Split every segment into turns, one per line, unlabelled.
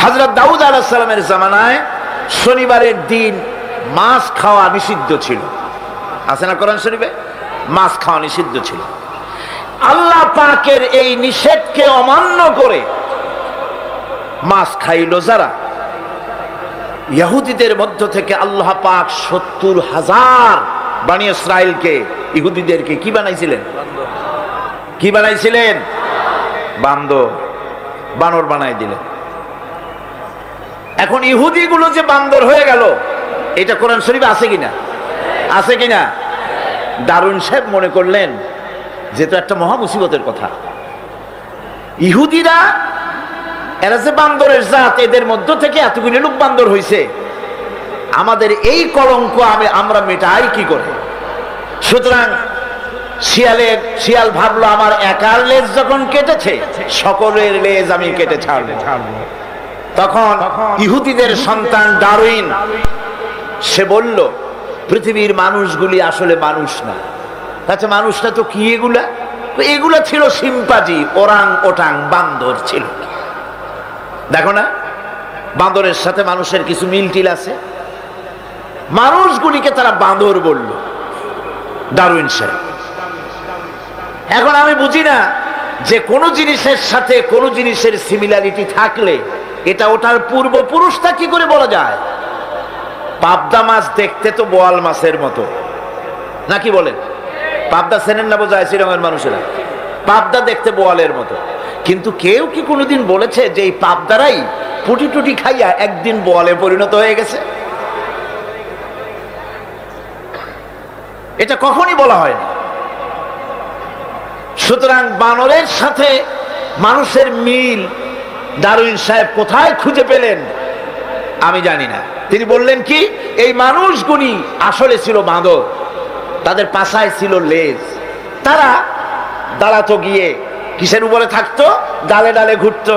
হযরত দাউদ আলাইহিস সালামের জামানায় শনিবারের দিন মাছ খাওয়া নিষিদ্ধ ছিল। আছে না কোরআন শরীফে? মাছ খাওয়া নিষিদ্ধ ছিল। আল্লাহ পাকের এই নিষেধকে অমান্য করে মাছ খাইল যারা, ইহুদিদের মধ্য থেকে আল্লাহ পাক ৭০,০০০ বনি ইসরাইলকে, ইহুদিদেরকে কি বানাইছিলেন? কি বানাইছিলেন? বান্দর, বানর বানাই দিলেন। এখন ইহুদিগুলো যে বান্দর হয়ে গেল, এটা কোরআন শরীফে আছে কিনা? আছে কিনা? দারুন সাহেব মনে করলেন যে তো একটা মহা মুসিবতের কথা। ইহুদিরা এরা যে বান্দরের জাত, এদের মধ্য থেকে এতগুলি লোক বান্দর হইছে, আমাদের এই কলঙ্ক আমরা মেটাই কি করে? সুতরাং শিয়াল ভাবলো আমার একার লেজ যখন কেটেছে, সকলের লেজ আমি কেটে ছাড়বো। তখন ইহুদিদের সন্তান ডারউইন সে বলল, পৃথিবীর মানুষগুলি আসলে মানুষ না। আচ্ছা, মানুষটা তো কি এগুলা? এগুলা ছিল শিম্পাজি, ওরাং ওটাং, বান্দর ছিল। দেখো না, বান্দরের সাথে মানুষের কিছু মিল টিল আছে। মানুষগুলিকে তারা বান্দর বলল, ডারউইন সাহেব। এখন আমি বুঝি না যে কোনো জিনিসের সাথে কোনো জিনিসের সিমিলারিটি থাকলে এটা ওটার পূর্বপুরুষটা কি করে বলা যায়? পাবদা মাছ দেখতে তো বোয়াল মাছের মতো, নাকি বলেন? পাবদা চেনেন না বোঝায় শ্রীরঙের মানুষেরা? পাবদা দেখতে বোয়ালের মতো। কিন্তু কেউ কি কোনোদিন বলেছে যে এই পাবদারাই পুটি টুটি খাইয়া একদিন বোয়ালে পরিণত হয়ে গেছে? এটা কখনই বলা হয়নি। সুতরাং বানরের সাথে মানুষের মিল ডারউইন সাহেব কোথায় খুঁজে পেলেন আমি জানি না। তিনি বললেন কি, এই মানুষগুলি আসলে ছিল বাঁদর, তাদের পাছায় ছিল লেজ। তারা দাঁড়াতো গিয়ে কিসের উপরে থাকতো? ডালে ডালে ঘুরতো।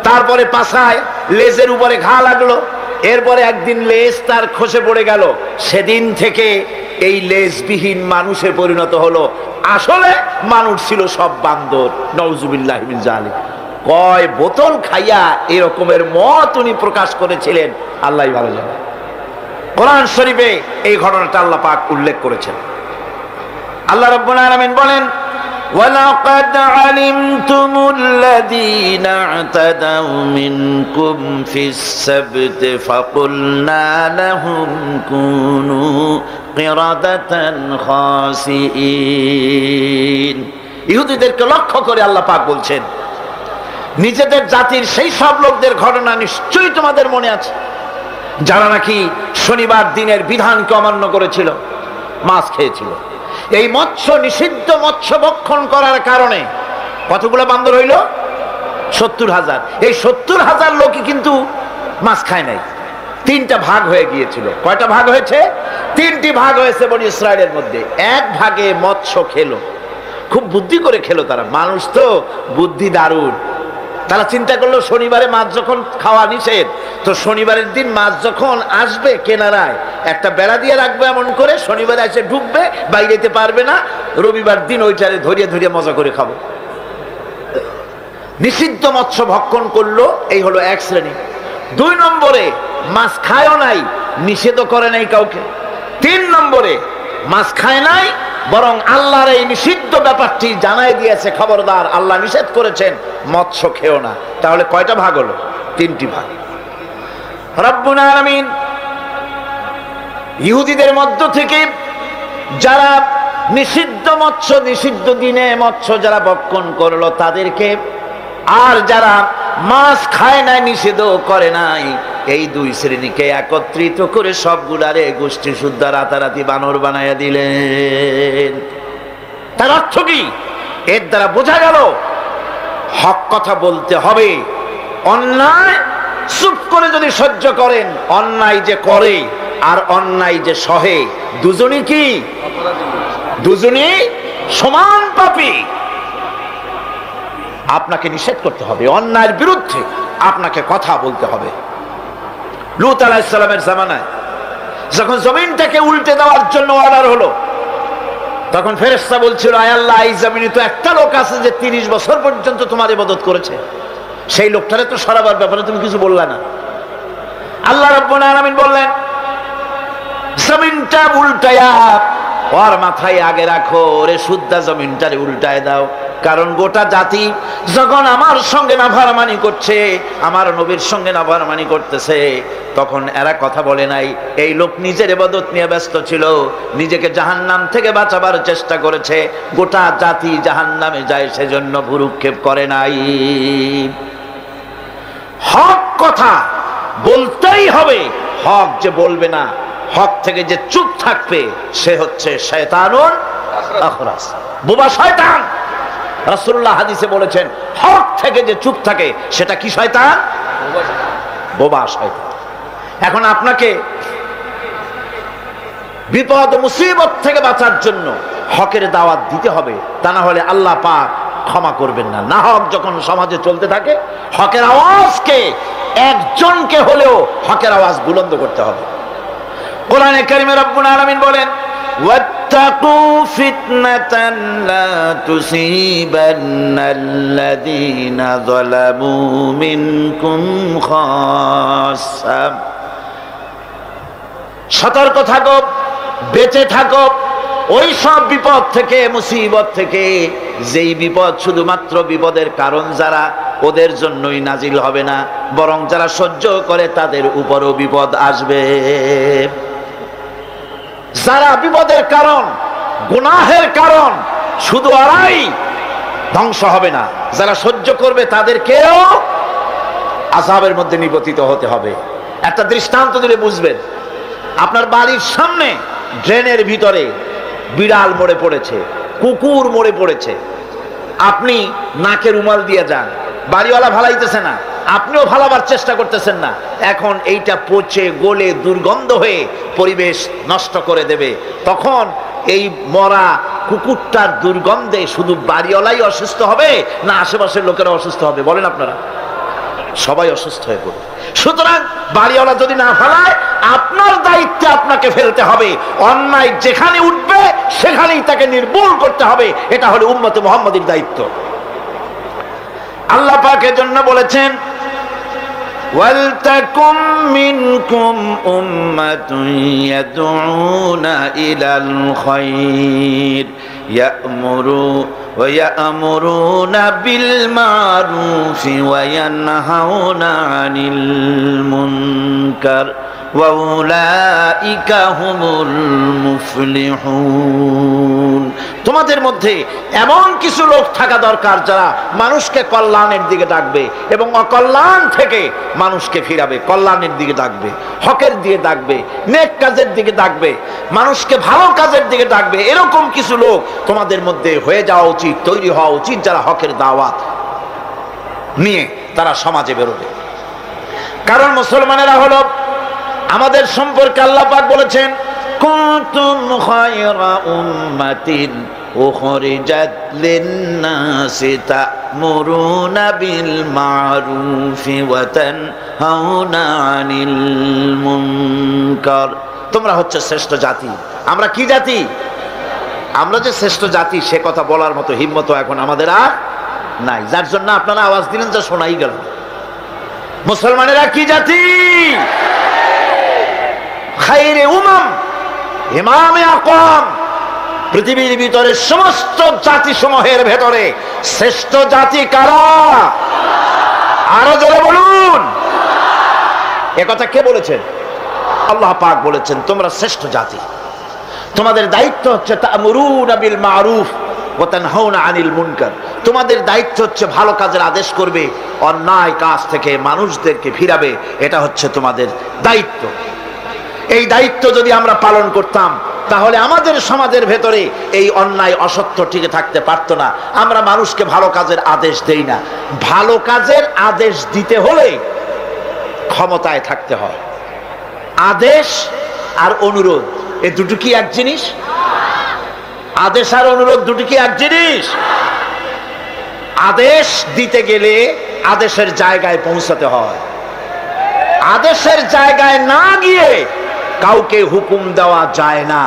তারপরে পাছায় লেজের উপরে ঘা লাগলো, এরপরে একদিন লেজ তার খসে পড়ে গেল। সেদিন থেকে এই লেজবিহীন মানুষে পরিণত হলো। আসলে মানুষ ছিল সব বান্দর। নাউজুবিল্লাহ মিন যালিক। কয় বোতল খাইয়া এরকমের মত উনি প্রকাশ করেছিলেন, আল্লাহ ভালো জানে। কোরআন শরীফে এই ঘটনাটা আল্লাহ পাক উল্লেখ করেছেন। আল্লাহ রাব্বুল আলামিন বলেন, ওয়ালাকাদ আলিমতুমুল লাযীনা আ'তাদাউ মিনকুম ফিস সাবতি ফাকুলনা লাহুম কুনু কিরাদাতান খাসিইন। ইহুদিদেরকে লক্ষ্য করে আল্লাহ পাক বলছেন, নিজেদের জাতির সেই সব লোকদের ঘটনা নিশ্চয়ই তোমাদের মনে আছে, যারা নাকি শনিবার দিনের বিধানকে অমান্য করেছিল, মাছ খেয়েছিল। এই মৎস্য নিষিদ্ধ মৎস্য ভক্ষণ করার কারণে কতগুলো বান্দর হইল? ৭০,০০০। এই ৭০,০০০ লোকই কিন্তু মাছ খায় নাই। ৩টা ভাগ হয়ে গিয়েছিল। কয়টা ভাগ হয়েছে? 3টি ভাগ হয়েছে বনি ইসরায়েলের মধ্যে। এক ভাগে মৎস্য খেলো, খুব বুদ্ধি করে খেলো তারা। মানুষ তো বুদ্ধি দারুণ। তারা চিন্তা করলো শনিবারে মাছ যখন খাওয়া নিষেধ, তো শনিবারের দিন মাছ যখন আসবে কেনারায় একটা বেড়া দিয়ে রাখবে, এমন করে শনিবারে এসে ঢুকবে, বাইরে যেতে পারবে না। রবিবার দিন ওইটারে ধরিয়ে ধরিয়ে মজা করে খাবো। নিষিদ্ধ মৎস্য ভক্ষণ করলো, এই হলো এক শ্রেণী। 2 নম্বরে মাছ খায়ও নাই, নিষেধও করে নাই কাউকে। 3 নম্বরে মাছ খায় নাই, বরং আল্লাহর এই নিষিদ্ধ ব্যাপারটি জানাই দিয়েছে, খবরদার আল্লাহ নিষেধ করেছেন মৎস্য খেও না। তাহলে কয়টা ভাগ হলো? 3টি ভাগ। রব্বুল আলামিন ইহুদিদের মধ্য থেকে যারা নিষিদ্ধ মৎস্য, নিষিদ্ধ দিনে মৎস্য যারা ভক্ষণ করলো তাদেরকে, আর যারা মাছ খায় নাই, নিষেধ করে নাই, এই 2 শ্রেণীকে একত্রিত করে সবগুলারে গোষ্ঠী শুদ্ধা রাতারাতি বানর বানাইয়া দিলেন। তার অর্থ কি? এর দ্বারা বোঝা গেল হক কথা বলতে হবে। অন্যায় চুপ করে যদি সহ্য করেন, অন্যায় যে করে আর অন্যায় যে সহে, দুজনই কি? দুজনই সমান পাপী। আপনাকে নিষেধ করতে হবে, অন্যায়ের বিরুদ্ধে আপনাকে কথা বলতে হবে। লূত আলাইহিস সালামের জামানায় যখন জমিনটাকে উল্টে দেওয়ার জন্য অর্ডার হলো, তখন ফেরেশতা বলছিল, আয় আল্লাহ, এই জমিনে তো একটা লোক আছে যে 30 বছর পর্যন্ত তোমার ইবাদত করেছে, সেই লোকটারে তো সরাবার ব্যাপারে তুমি কিছু বললা না। আল্লাহ রাব্বুল আলামিন বললেন, জমিনটা উল্টায়া ওর মাথায় আগে রাখো, ওরে শুদ্ধা জমিনটারে উল্টায় দাও। কারণ গোটা জাতি যখন আমার সঙ্গে নাফরমানি করছে, আমার নবীর সঙ্গে নাফরমানি করতেছে, তখন এরা কথা বলে নাই। এই লোক নিজের ইবাদত নিয়ে ব্যস্ত ছিল, নিজেকে জাহান্নাম থেকে বাঁচাবার চেষ্টা করেছে। গোটা জাতি জাহান্নামে যায় সেজন্য ভুরুক্ষেপ করে নাই। হক কথা বলতেই হবে। হক যে বলবে না, হক থেকে যে চুপ থাকবে, সে হচ্ছে শয়তানুন আখরাস, বোবা শয়তান। রাসূলুল্লাহ হাদিসে বলেছেন, হক থেকে যে চুপ থাকে সেটা কি শয়তান? বোবা শয়তান। এখন আপনাকে বিপদ মুসিবত থেকে বাঁচার জন্য হকের দাওয়াত দিতে হবে, তা না হলে আল্লাহ পাক ক্ষমা করবেন না। না হক যখন সমাজে চলতে থাকে, হকের আওয়াজকে একজনকে হলেও হকের আওয়াজ বুলন্দ করতে হবে। কোরআনে কারিমে রব্বুল আলামিন বলেন, ওয়াত্তাকু ফিতনাতান লা তুসিবান্নাল্লাযীনা যালামু মিনকুম খাসসা। সতর্ক থাকো, বেঁচে থাকো ওই সব বিপদ থেকে, মুসিবত থেকে, যেই বিপদ শুধুমাত্র বিপদের কারণ যারা, ওদের জন্যই নাজিল হবে না, বরং যারা সহ্য করে তাদের উপরও বিপদ আসবে। যারা বিপদের কারণ, গুনাহের কারণ, শুধু ওরাই ধ্বংস হবে না, যারা সহ্য করবে তাদেরকেও আযাবের মধ্যে নিপতিত হতে হবে। একটা দৃষ্টান্ত দিলে বুঝবেন। আপনার বাড়ির সামনে ড্রেনের ভিতরে বিড়াল মরে পড়েছে, কুকুর মরে পড়েছে, আপনি নাকে রুমাল দিয়ে যান, বাড়িওয়ালা ভালাইতেছে না, আপনিও ভালাবার চেষ্টা করতেছেন না। এখন এইটা পচে গলে দুর্গন্ধ হয়ে পরিবেশ নষ্ট করে দেবে। তখন এই মরা কুকুরটার দুর্গন্ধে শুধু বাড়িওয়ালাই অসুস্থ হবে না আশেপাশের লোকেরা অসুস্থ হবে? বলেন আপনারা, সবাই অসুস্থ হয়ে পড়বে। সুতরাং বাড়িওয়ালা যদি না ফেলায়, আপনার দায়িত্বে আপনাকে ফেলতে হবে। অন্যায় যেখানে উঠবে সেখানেই তাকে নির্মূল করতে হবে। এটা হলো উম্মতে মুহাম্মাদীর দায়িত্ব। আল্লাহ পাক এর জন্য বলেছেন, ওয়ালতাকুম মিনকুম উম্মাতুন ইয়াদউনা ইলাল খায়র ويأمرون بالمعروف وينهون عن المنكر وأولئك هم المفلحون। তোমাদের মধ্যে এমন কিছু লোক থাকা দরকার যারা মানুষকে কল্যাণের দিকে ডাকবে এবং অকল্যাণ থেকে মানুষকে ফিরাবে, কল্যাণের দিকে ডাকবে, হকের দিকে ডাকবে, নেক কাজের দিকে ডাকবে, মানুষকে ভালো কাজের দিকে ডাকবে। এরকম কিছু লোক তোমাদের মধ্যে হয়ে যাওয়া উচিত, তৈরি হওয়া উচিত, যারা হকের দাওয়াত নিয়ে তারা সমাজে বেরোবে। কারণ মুসলমানেরা হলো, আমাদের সম্পর্কে আল্লাহ পাক বলেছেন, কুনতুম খায়রা উম্মাতিন উখরিজাত লিন-নাসি তা'মুরুনা বিল মা'রুফি ওয়া তানহাউনা আনিল মুনকার। তোমরা হচ্ছে শ্রেষ্ঠ জাতি। আমরা কি জাতি? আমরা যে শ্রেষ্ঠ জাতি সে কথা বলার মতো হিম্মত এখন আমাদের আর নাই, যার জন্য আপনারা আওয়াজ দিলেন, যা শোনাই গেল। মুসলমানেরা কি জাতি? খায়রে উমাম, ইমামে আকওয়াম। পৃথিবীর ভিতরে সমস্ত জাতি সমূহের ভেতরে শ্রেষ্ঠ জাতি কারা? আরো জোরে বলুন। একথা কে বলেছেন? আল্লাহ পাক বলেছেন, তোমরা শ্রেষ্ঠ জাতি। তোমাদের দায়িত্ব হচ্ছে তা'মুরুনা বিল মা'রুফ ওয়া তানহাউনা আনিল মুনকার। তোমাদের দায়িত্ব হচ্ছে ভালো কাজের আদেশ করবে, অন্যায় কাজ থেকে মানুষদেরকে ফিরাবে। এটা হচ্ছে তোমাদের দায়িত্ব। এই দায়িত্ব যদি আমরা পালন করতাম, তাহলে আমাদের সমাজের ভেতরে এই অন্যায় অসত্য টিকে থাকতে পারত না। আমরা মানুষকে ভালো কাজের আদেশ দেই না। ভালো কাজের আদেশ দিতে হলে ক্ষমতায় থাকতে হয়। আদেশ আর অনুরোধ, এই দুটো কি এক জিনিস? আদেশ আর অনুরোধ দুটো কি এক জিনিস? আদেশ দিতে গেলে আদেশের জায়গায় পৌঁছাতে হয়। আদেশের জায়গায় না গিয়ে কাউকে হুকুম দেওয়া যায় না।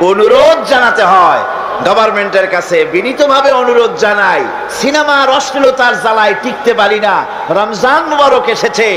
অনুরোধ জানাতে হয়, গভর্নমেন্টের কাছে বিনীতভাবে অনুরোধ জানাই, সিনেমার অশ্লীলতার জ্বালায় টিকতে পারি না। রমজান মুবারক এসেছে,